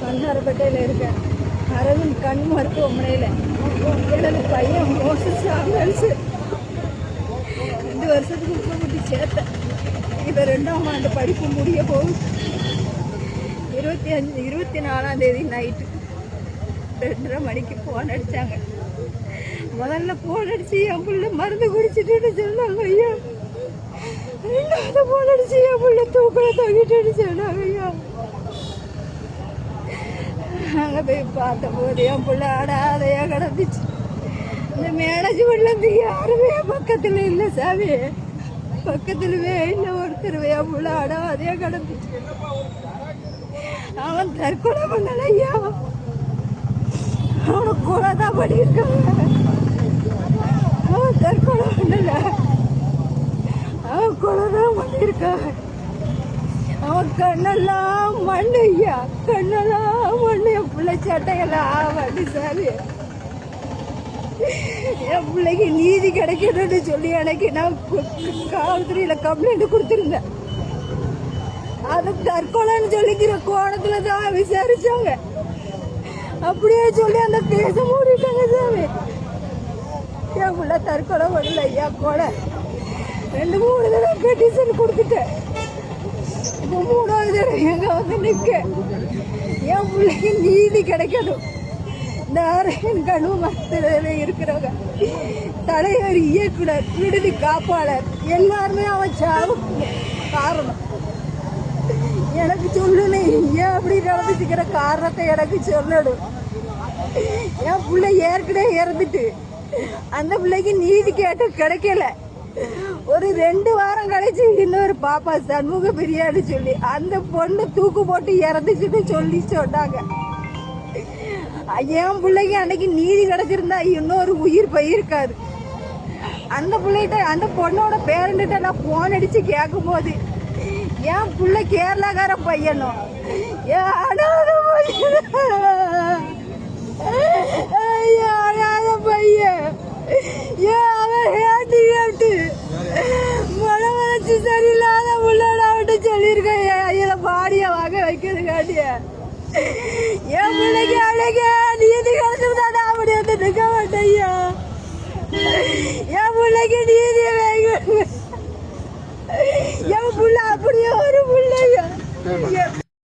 பண்டாரப்பேட்டையில் இருக்க அரவிந்த் கண் மருத்துவமனையில் எனது பையன் மோசஸ் ஆம்புலன்ஸு 2 வருஷத்துக்கு முன்னாடி சேர்த்தேன். இப்போ 2ஆம் ஆண்டு படிப்பு முடிய போகுது. 24ஆம் தேதி நைட்டு 2:30 மணிக்கு ஃபோன் அடித்தாங்க. முதல்ல ஃபோன் அடித்து என் பிள்ளை மருந்து குடிச்சிட்டுன்னு சொன்னாங்க ஐயா. 2வது ஃபோன் அடித்து என் பிள்ளை தூக்கில் தொங்கிட்டுன்னு சொன்னாங்க ஐயா. அங்கே போய் பார்த்தபோது என் பிள்ளை அடாதையாக கிடந்துச்சு. இந்த மேனேஜ்மெண்ட்லேருந்து யாருமே பக்கத்தில் இல்லை சாமி, பக்கத்துலவே இல்லை ஒருத்தர். என் பிள்ளை அடாதையாக கிடந்துச்சு. அவன் தற்கொலை பண்ணல ஐயா, அவனுக்கு கொலை தான் பண்ணியிருக்காங்க. அவன் தற்கொலை பண்ணல, அவன் கொலை தான் பண்ணியிருக்காங்க. அவன் கண்ணெல்லாம் மண்ணு ஐயா, கண்ணெல்லாம் மண்ணு. என் பிள்ளை சட்டையெல்லாம் மண்ணு சாமி. என் பிள்ளைக்கு நீதி கிடைக்கணும்னு சொல்லி எனக்கு நான் காவல்துறையில் கம்ப்ளைண்ட் கொடுத்துருந்தேன். அது தற்கொலைன்னு சொல்லிக்கிற கோணத்துல தான் விசாரிச்சாங்க. அப்படியே சொல்லி அந்த கேஸை மூடிட்டாங்க சாமி. என் பிள்ளை தற்கொலை பண்ணல ஐயா, கொலை. 2-3 தடவை பெட்டிஷன் கொடுத்துட்டேன். இப்போ 3வது தடவை எங்க வந்து நிற்க. என் பிள்ளைக்கு நீதி கிடைக்கணும். இந்த அரவிந்த் கண் மருத்துவமனையில இருக்கிறவங்க, தலைவர், இயக்குனர், விடுதி காப்பாளர் எல்லாருமே அவன் சாவு காரணம். எனக்கு சொல்லணும், ஏன் அப்படி நடந்துச்சுக்கிற காரணத்தை எனக்கு சொல்லணும். என் பிள்ளை ஏற்கனவே இறந்துட்டு அந்த பிள்ளைக்கு நீதி கேட்டு கிடைக்கல. ஒரு 2 வாரம் கழிச்சு இன்னொரு பாப்பா சண்முக பிரியான்னு சொல்லி அந்த பொண்ணு தூக்கு போட்டு இறந்துச்சுன்னு சொல்லி சொன்னாங்க. என் பிள்ளைக்கு அன்னைக்கு நீதி கிடைச்சிருந்தா இன்னொரு உயிர் போயிருக்காது. அந்த பிள்ளைகிட்ட, அந்த பொண்ணோட பேரண்ட்ட நான் போன் அடிச்சு கேட்கும் போது என் பிள்ளை கேரளாக்கார பையனும் அனாத பையன், அவன் ஹேண்டிகேப்டு மன வளர்ச்சி சரியில்லாத பிள்ளைட விட்டு சொல்லியிருக்கேன். இதை பாடிய வாங்க வைக்கிறது காட்டிய என் பிள்ளைக்கு அழக நீதி கிடைச்சிருந்தா அப்படி வந்து நிற்க மாட்டேயா. என் பிள்ளைக்கு நீதி வைங்க. என் பிள்ளை அப்படியே ஒரு பிள்ளையா.